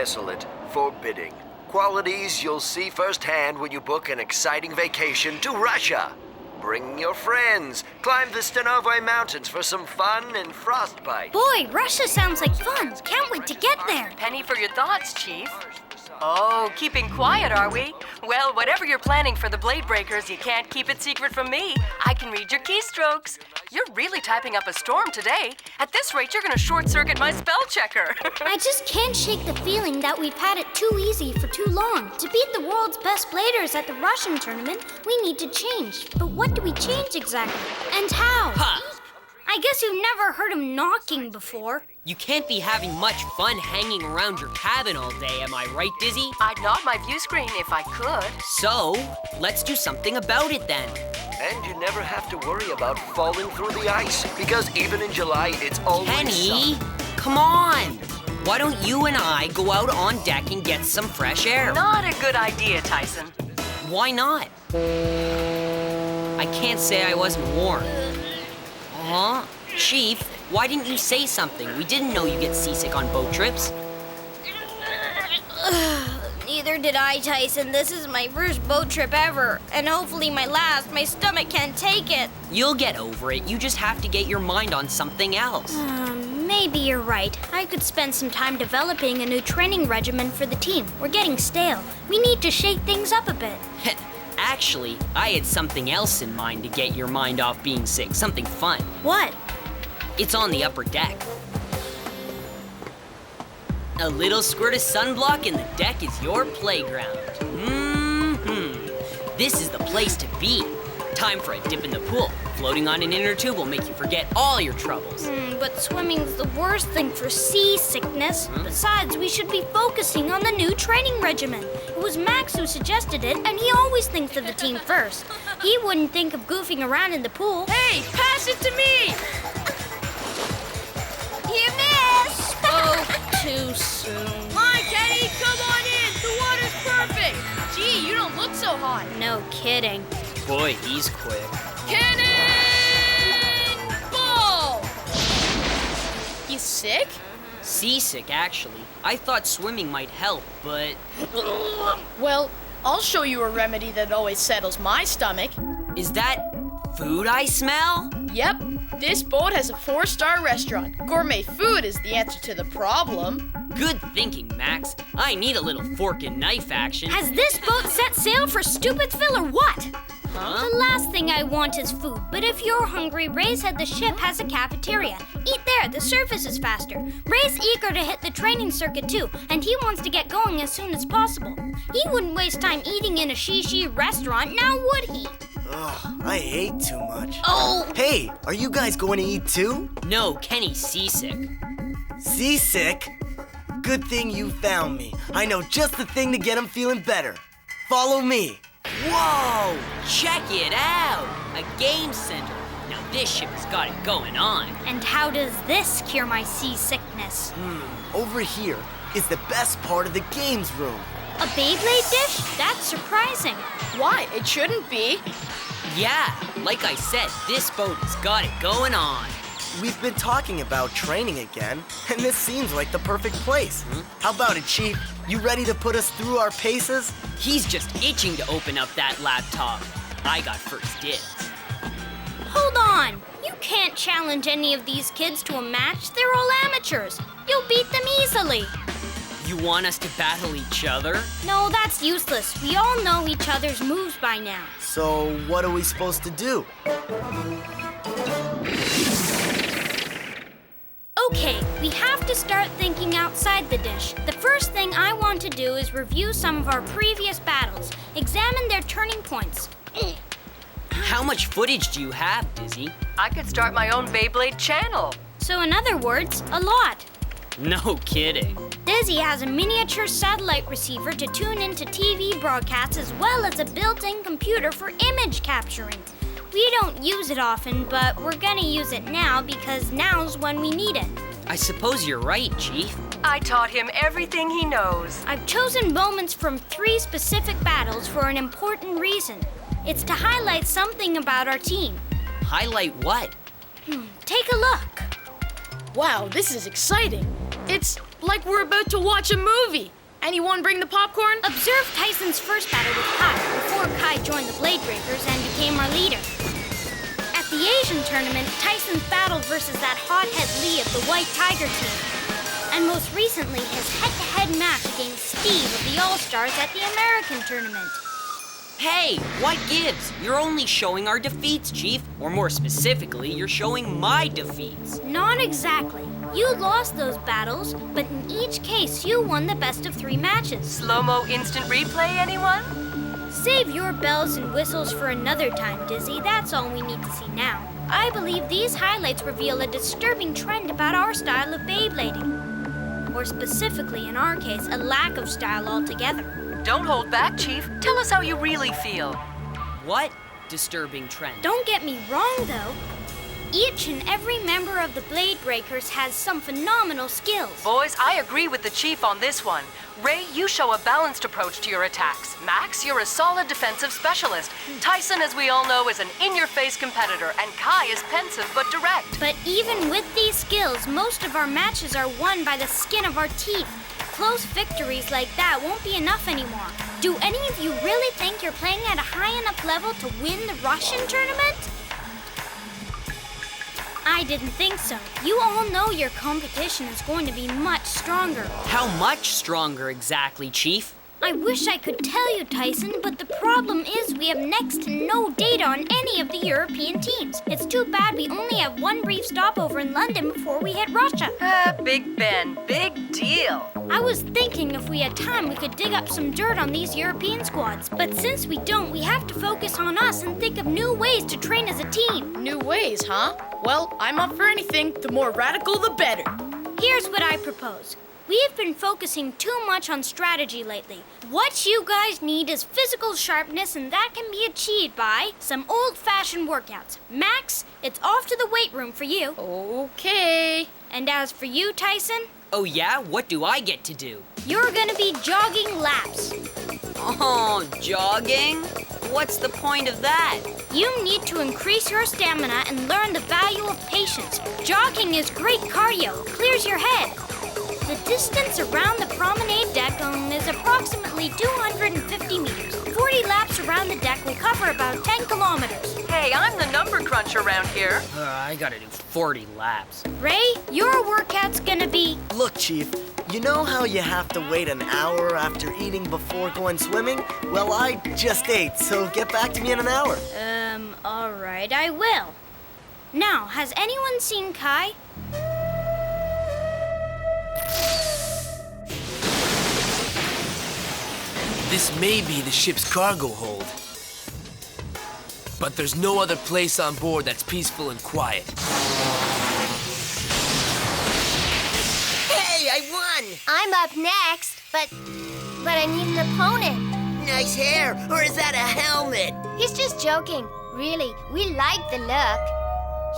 desolate, forbidding. Qualities you'll see firsthand when you book an exciting vacation to Russia. Bring your friends. Climb the Stanovoi Mountains for some fun and frostbite. Boy, Russia sounds like fun. Can't wait to get there. Penny for your thoughts, Chief. Oh, keeping quiet, are we? Well, whatever you're planning for the Bladebreakers, you can't keep it secret from me. I can read your keystrokes. You're really typing up a storm today. At this rate, you're gonna short-circuit my spell checker. I just can't shake the feeling that we've had it too easy for too long. To beat the world's best bladers at the Russian tournament, we need to change. But what do we change exactly? And how? Ha! I guess you've never heard him knocking before. You can't be having much fun hanging around your cabin all day, am I right, Dizzy? I'd nod my view screen if I could. So, let's do something about it then. And you never have to worry about falling through the ice, because even in July, it's always Penny, come on! Why don't you and I go out on deck and get some fresh air? Not a good idea, Tyson. Why not? I can't say I wasn't warned. Huh? Chief, why didn't you say something? We didn't know you get seasick on boat trips. Neither did I, Tyson. This is my first boat trip ever, and hopefully my last. My stomach can't take it. You'll get over it. You just have to get your mind on something else. Maybe you're right. I could spend some time developing a new training regimen for the team. We're getting stale. We need to shake things up a bit. Actually, I had something else in mind to get your mind off being sick. Something fun. What? It's on the upper deck. A little squirt of sunblock and the deck is your playground. This is the place to be. Time for a dip in the pool. Floating on an inner tube will make you forget all your troubles. But swimming's the worst thing for seasickness. Besides, we should be focusing on the new training regimen. It was Max who suggested it, and he always thinks of the team first. He wouldn't think of goofing around in the pool. Hey, pass it to me! You missed! Oh, too soon. Hi, Kenny, come on in. The water's perfect. Gee, you don't look so hot. No kidding. Boy, he's quick. Cannon! Ball! You sick? Seasick, actually. I thought swimming might help, but... Well, I'll show you a remedy that always settles my stomach. Is that food I smell? Yep, this boat has a 4-star restaurant. Gourmet food is the answer to the problem. Good thinking, Max. I need a little fork and knife action. Has this boat set sail for Stupidville or what? Huh? The last thing I want is food, but if you're hungry, Ray's said the ship has a cafeteria. Eat there, the service is faster. Ray's eager to hit the training circuit too, and he wants to get going as soon as possible. He wouldn't waste time eating in a shishi restaurant, now would he? Ugh, I ate too much. Oh! Hey, are you guys going to eat too? No, Kenny's seasick. Seasick? Good thing you found me. I know just the thing to get him feeling better. Follow me. Whoa! Check it out! A game center. Now this ship has got it going on. And how does this cure my seasickness? Over here is the best part of the games room. A Beyblade dish? That's surprising. Why? It shouldn't be. Yeah, like I said, this boat has got it going on. We've been talking about training again, and this seems like the perfect place. How about it, Chief? You ready to put us through our paces? He's just itching to open up that laptop. I got first dibs. Hold on. You can't challenge any of these kids to a match. They're all amateurs. You'll beat them easily. You want us to battle each other? No, that's useless. We all know each other's moves by now. So what are we supposed to do? Okay, we have to start thinking outside the dish. The first thing I want to do is review some of our previous battles, examine their turning points. How much footage do you have, Dizzy? I could start my own Beyblade channel. So in other words, a lot. No kidding. Dizzy has a miniature satellite receiver to tune into TV broadcasts as well as a built-in computer for image capturing. We don't use it often, but we're gonna use it now because now's when we need it. I suppose you're right, Chief. I taught him everything he knows. I've chosen moments from 3 specific battles for an important reason. It's to highlight something about our team. Highlight what? Take a look. Wow, this is exciting. It's like we're about to watch a movie. Anyone bring the popcorn? Observe Tyson's first battle with Kai before Kai joined the Bladebreakers and became our leader. At the Asian tournament, Tyson's battled versus that hothead Lee of the White Tiger team. And most recently, his head-to-head match against Steve of the All-Stars at the American tournament. Hey, what gives? You're only showing our defeats, Chief. Or more specifically, you're showing my defeats. Not exactly. You lost those battles, but in each case, you won the best of 3 matches. Slow-mo instant replay, anyone? Save your bells and whistles for another time, Dizzy. That's all we need to see now. I believe these highlights reveal a disturbing trend about our style of Beyblading. Or specifically, in our case, a lack of style altogether. Don't hold back, Chief. Tell us how you really feel. What disturbing trend? Don't get me wrong, though. Each and every member of the Bladebreakers has some phenomenal skills. Boys, I agree with the Chief on this one. Ray, you show a balanced approach to your attacks. Max, you're a solid defensive specialist. Tyson, as we all know, is an in-your-face competitor, and Kai is pensive but direct. But even with these skills, most of our matches are won by the skin of our teeth. Close victories like that won't be enough anymore. Do any of you really think you're playing at a high enough level to win the Russian tournament? I didn't think so. You all know your competition is going to be much stronger. How much stronger exactly, Chief? I wish I could tell you, Tyson, but the problem is we have next to no data on any of the European teams. It's too bad we only have one brief stopover in London before we hit Russia. Big Ben, big deal. I was thinking if we had time, we could dig up some dirt on these European squads. But since we don't, we have to focus on us and think of new ways to train as a team. New ways, huh? Well, I'm up for anything. The more radical, the better. Here's what I propose. We have been focusing too much on strategy lately. What you guys need is physical sharpness, and that can be achieved by some old-fashioned workouts. Max, it's off to the weight room for you. Okay. And as for you, Tyson, Oh yeah? What do I get to do? you're gonna be jogging laps. Oh, jogging? What's the point of that? You need to increase your stamina and learn the value of patience. Jogging is great cardio, clears your head. The distance around the promenade deck is approximately 250 meters. 40 laps around the deck will cover about 10 kilometers. Hey, I'm the number cruncher around here. I gotta do 40 laps. Ray, your workout's gonna be... Look, Chief, you know how you have to wait an hour after eating before going swimming? Well, I just ate, so get back to me in an hour. All right, I will. Now, has anyone seen Kai? This may be the ship's cargo hold. But there's no other place on board that's peaceful and quiet. Hey, I won! I'm up next, but I need an opponent. Nice hair, or is that a helmet? He's just joking. Really, we like the look.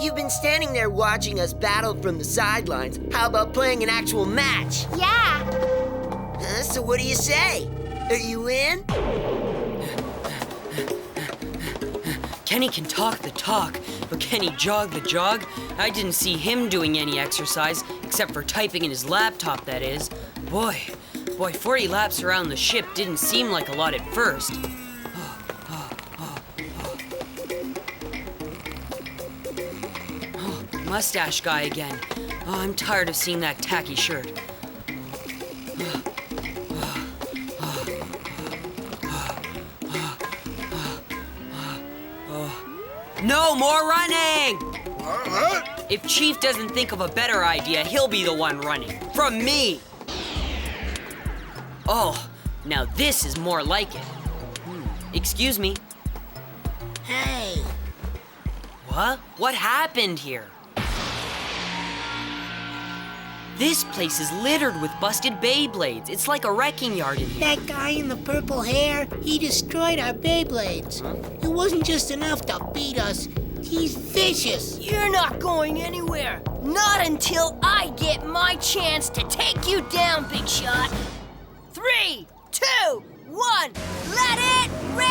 You've been standing there watching us battle from the sidelines. How about playing an actual match? Yeah. So what do you say? Are you in? Kenny can talk the talk, but can he jog the jog? I didn't see him doing any exercise, except for typing in his laptop, that is. Boy, 40 laps around the ship didn't seem like a lot at first. Mustache guy again. Oh, I'm tired of seeing that tacky shirt. No more running! If Chief doesn't think of a better idea, he'll be the one running. From me! Oh, now this is more like it. Excuse me. Hey. What? What happened here? This place is littered with busted Beyblades. It's like a wrecking yard in here. That guy in the purple hair, he destroyed our Beyblades. It wasn't just enough to beat us. He's vicious. You're not going anywhere. Not until I get my chance to take you down, big shot. 3, 2, 1, let it rip!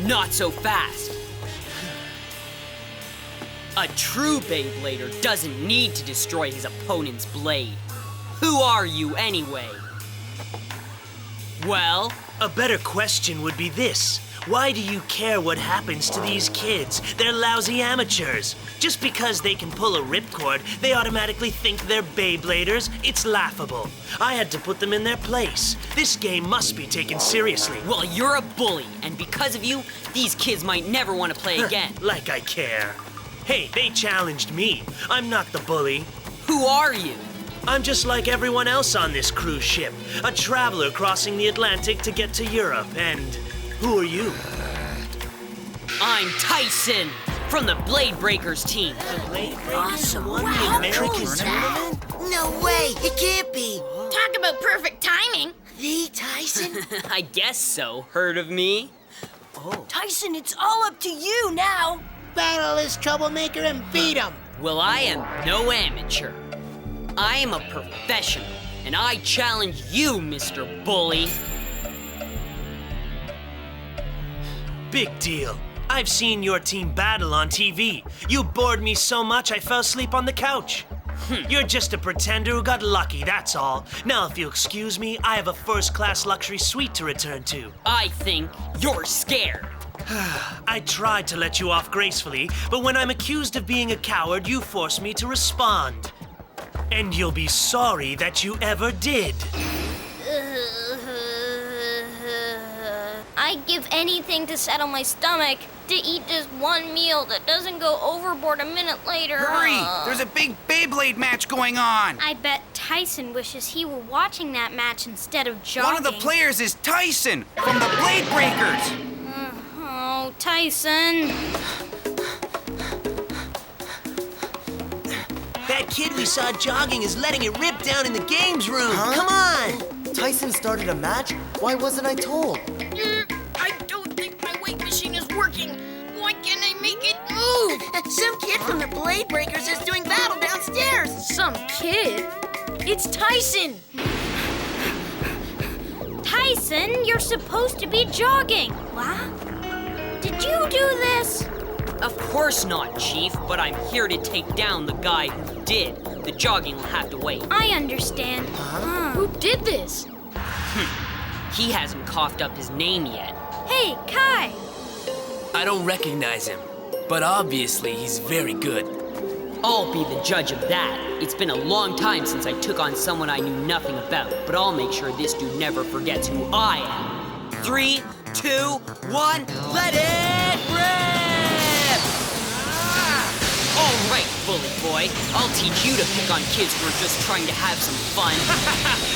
Not so fast. A true Beyblader doesn't need to destroy his opponent's blade. Who are you anyway? Well? A better question would be this. Why do you care what happens to these kids? They're lousy amateurs. Just because they can pull a ripcord, they automatically think they're Beybladers? It's laughable. I had to put them in their place. This game must be taken seriously. Well, you're a bully, and because of you, these kids might never want to play again. Like I care. Hey, they challenged me. I'm not the bully. Who are you? I'm just like everyone else on this cruise ship. A traveler crossing the Atlantic to get to Europe. And who are you? I'm Tyson, from the Bladebreakers team. The Bladebreakers Awesome. won Wow, the American cool is that? tournament? No way, it can't be. Talk about perfect timing. The Tyson? I guess so. Heard of me? Tyson, it's all up to you now. Battle this troublemaker and beat him. Well, I am no amateur. I am a professional, and I challenge you, Mr. Bully. Big deal. I've seen your team battle on TV. You bored me so much I fell asleep on the couch. You're just a pretender who got lucky, that's all. Now, if you'll excuse me, I have a first-class luxury suite to return to. I think you're scared. I tried to let you off gracefully, but when I'm accused of being a coward, you force me to respond. And you'll be sorry that you ever did. I'd give anything to settle my stomach, to eat just one meal that doesn't go overboard a minute later. Hurry! There's a big Beyblade match going on! I bet Tyson wishes he were watching that match instead of jogging. One of the players is Tyson from the Bladebreakers! Oh, Tyson. That kid we saw jogging is letting it rip down in the games room. Huh? Come on! Tyson started a match? Why wasn't I told? I don't think my weight machine is working. Why can't I make it move? Some kid from the Bladebreakers is doing battle downstairs. Some kid? It's Tyson. Tyson, you're supposed to be jogging. What? Did you do this? Of course not, Chief, but I'm here to take down the guy who did. The jogging will have to wait. I understand. Who did this? He hasn't coughed up his name yet. Hey, Kai. I don't recognize him, but obviously he's very good. I'll be the judge of that. It's been a long time since I took on someone I knew nothing about, but I'll make sure this dude never forgets who I am. 3, 2, 1, let it rip! All right, bully boy. I'll teach you to pick on kids who are just trying to have some fun.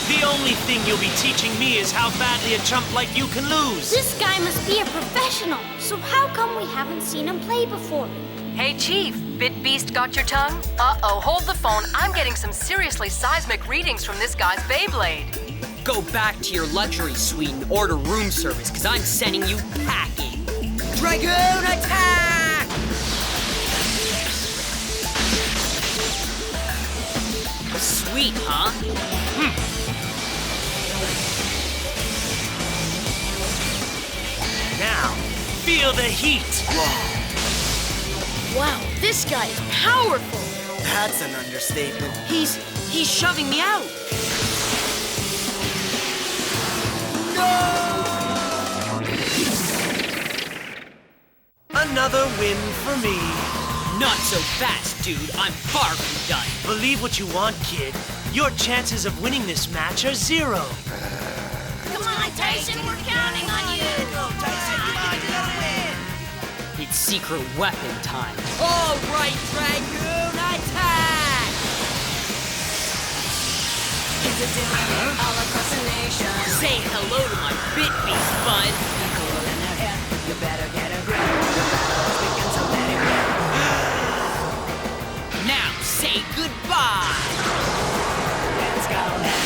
The only thing you'll be teaching me is how badly a chump like you can lose. This guy must be a professional. So how come we haven't seen him play before? Hey, Chief, Bit Beast got your tongue? Uh-oh, hold the phone. I'm getting some seriously seismic readings from this guy's Beyblade. Go back to your luxury suite and order room service, because I'm sending you packing. Dragoon attack! Sweet, huh? Now, feel the heat. Wow, this guy is powerful. That's an understatement. He's shoving me out. Another win for me. Not so fast, dude. I'm far from done. Believe what you want, kid. Your chances of winning this match are 0. Come on, Tyson, we're counting on you. It's secret weapon time. All right, Dragoon, attack! All across the nation. Say hello to my Bit Beast, bud. You better get a grip. The battle is begin, so let it rip. Now say goodbye. Let's go now.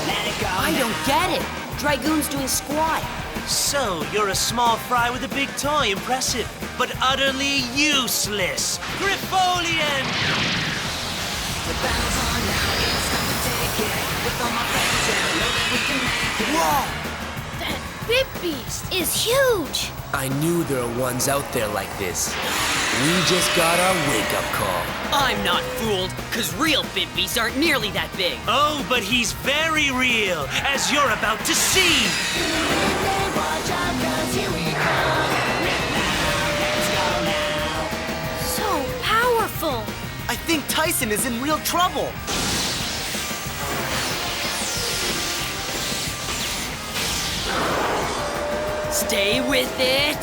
Let it go. I don't get it. Dragoon's doing squat. So, you're a small fry with a big toy. Impressive, but utterly useless. Grifolian! The battle's on now. It's time to take it. With all my friends, yeah, I know that we can make it. Whoa! Bit Beast is huge. I knew there are ones out there like this. We just got our wake-up call. I'm not fooled, because real Bit Beasts aren't nearly that big. Oh, but he's very real, as you're about to see. So powerful. I think Tyson is in real trouble. Stay with it.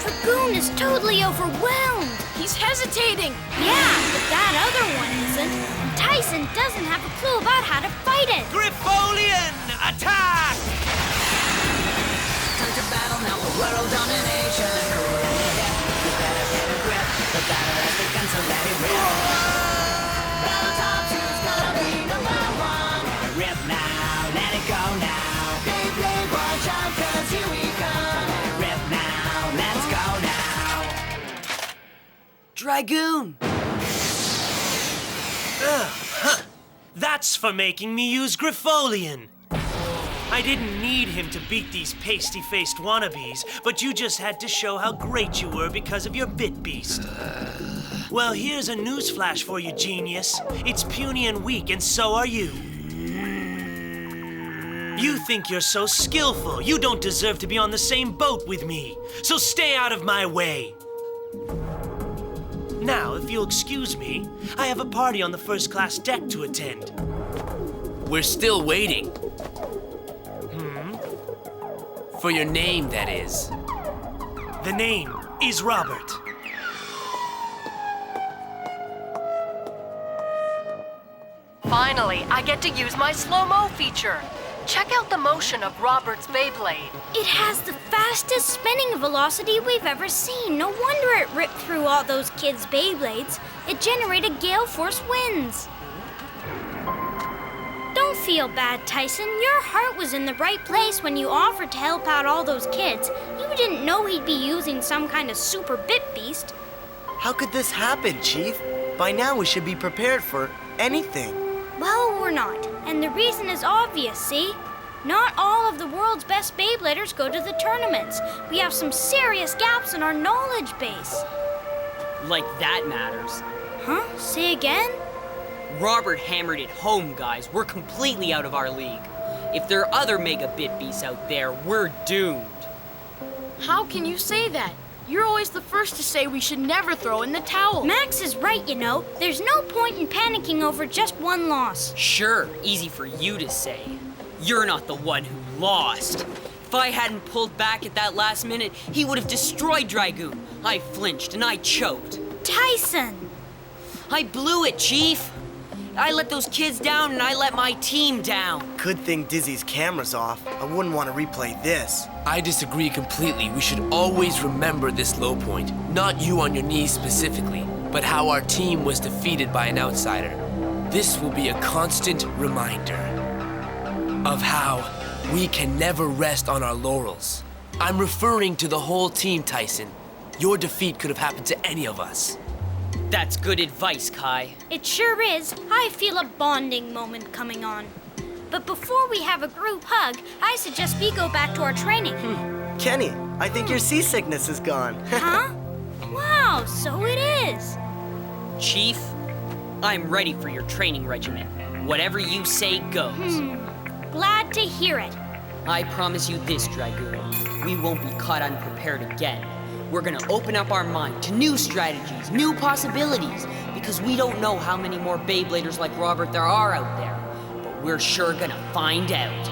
Dragoon is totally overwhelmed. He's hesitating. Yeah, but that other one isn't. And Tyson doesn't have a clue about how to fight it. Griffolian, attack! Time to battle now for world domination. You better get a grip. The battle has begun, so let it rip. Battletops, who's gonna be number one? Rip now, let it go now. Beyblade, watch out, 'cause here we come. Rip now, let's go now. Dragoon. That's for making me use Griffolian. I didn't need him to beat these pasty-faced wannabes, but you just had to show how great you were because of your Bit Beast. Well, here's a newsflash for you, genius. It's puny and weak, and so are you. You think you're so skillful. You don't deserve to be on the same boat with me. So stay out of my way. Now, if you'll excuse me, I have a party on the first-class deck to attend. We're still waiting. For your name, that is. The name is Robert. Finally, I get to use my slow-mo feature. Check out the motion of Robert's Beyblade. It has the fastest spinning velocity we've ever seen. No wonder it ripped through all those kids' Beyblades. It generated gale force winds. Don't feel bad, Tyson. Your heart was in the right place when you offered to help out all those kids. You didn't know he'd be using some kind of super Bit Beast. How could this happen, Chief? By now we should be prepared for anything. Well, we're not. And the reason is obvious, see? Not all of the world's best Beybladers go to the tournaments. We have some serious gaps in our knowledge base. Like that matters. Huh? Say again? Robert hammered it home, guys. We're completely out of our league. If there are other Mega Bit Beasts out there, we're doomed. How can you say that? You're always the first to say we should never throw in the towel. Max is right, you know. There's no point in panicking over just one loss. Sure, easy for you to say. You're not the one who lost. If I hadn't pulled back at that last minute, he would have destroyed Dragoon. I flinched and I choked. Tyson! I blew it, Chief. I let those kids down and I let my team down. Good thing Dizzy's camera's off. I wouldn't want to replay this. I disagree completely. We should always remember this low point. Not you on your knees specifically, but how our team was defeated by an outsider. This will be a constant reminder of how we can never rest on our laurels. I'm referring to the whole team, Tyson. Your defeat could have happened to any of us. That's good advice, Kai. It sure is. I feel a bonding moment coming on. But before we have a group hug, I suggest we go back to our training. Kenny, I think your seasickness is gone. Huh? Wow, so it is. Chief, I'm ready for your training regimen. Whatever you say goes. Glad to hear it. I promise you this, Dragoon. We won't be caught unprepared again. We're gonna open up our mind to new strategies, new possibilities, because we don't know how many more Beybladers like Robert there are out there. But we're sure gonna find out.